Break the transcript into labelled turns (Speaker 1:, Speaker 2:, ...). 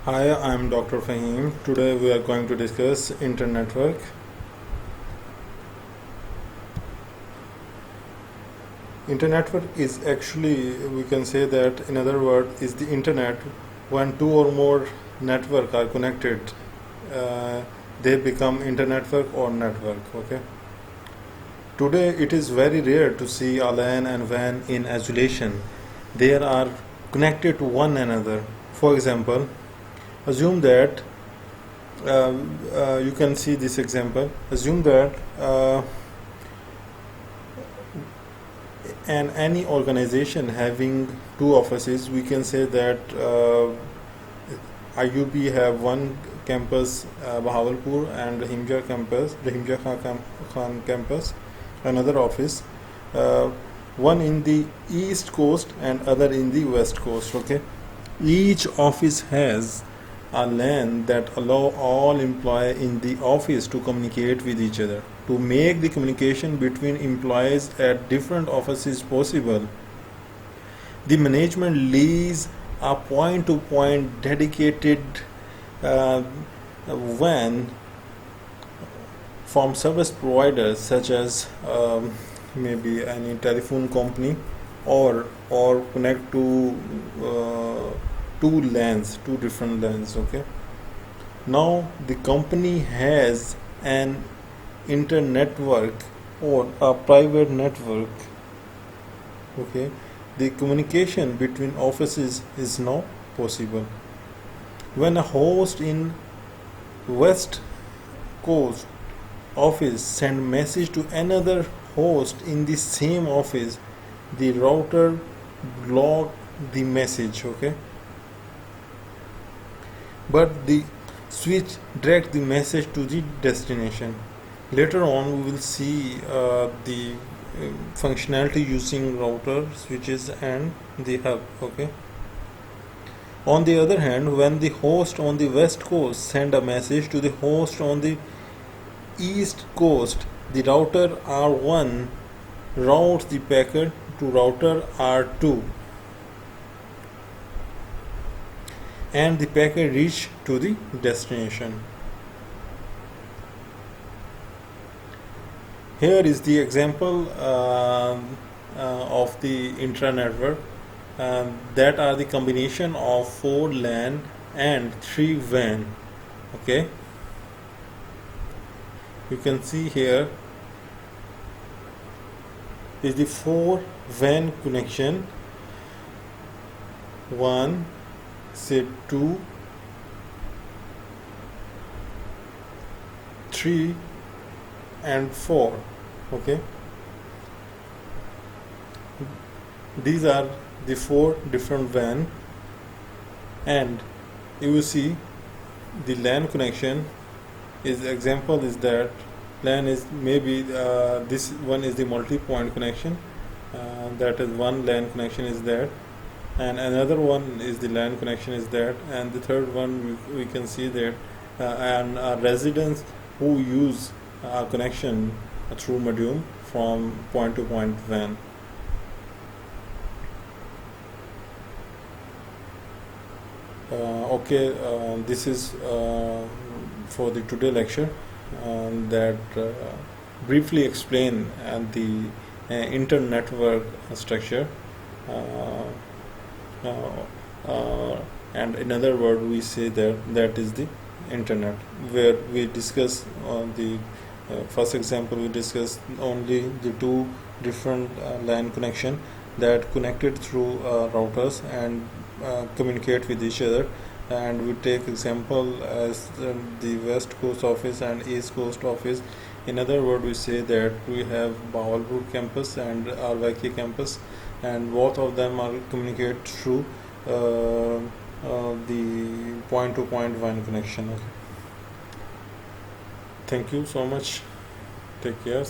Speaker 1: Hi, I'm Dr. Fahim. Today we are going to discuss internetwork. Internetwork is actually, we can say that in other words, is the internet when two or more network are connected, uh, they become internetwork or network. Okay. Today it is very rare to see a LAN and WAN in isolation. They are connected to one another. For example, assume that you can see this example. Assume that and any organization having two offices, we can say that IUB have one campus, Bahawalpur, and Rahimja Khan campus, another office, uh, one in the east coast and other in the west coast. Okay, each office has a LAN that allow all employees in the office to communicate with each other. To make the communication between employees at different offices possible, the management leaves a point-to-point dedicated uh, WAN from service providers such as maybe any telephone company or connect to two different LANs. Okay, now the company has an internetwork or a private network. Okay, the communication between offices is now possible. When a host in west coast office send message to another host in the same office, the router block the message. Okay, but the switch direct the message to the destination. Later on we will see the functionality using router, switches and the hub. Okay, on the other hand, when the host on the west coast send a message to the host on the east coast, the router R1 routes the packet to router R2 and the packet reach to the destination. Here is the example of the intranetwork that are the combination of 4 LAN and 3 WAN. Okay, you can see here is the 4 WAN connection, 1, say 2, 3 and 4. Okay, these are the 4 different WAN, and you will see the LAN connection is example is that LAN is maybe this one is the multi-point connection, that is one LAN connection is there, and another one is the LAN connection is that, and the third one we can see that and residents who use a connection through modem from point to point WAN. Okay, this is for the today lecture that briefly explain the internetwork structure, and in other word we say that is the internet, where we discuss the first example we discussed only the two different LAN connection that connected through routers and communicate with each other, and we take example as the west coast office and east coast office. In other words, we say that we have Bahawalpur campus and RYK campus, and both of them are communicate through the point to point WAN connection. Okay. Thank you so much. Take care.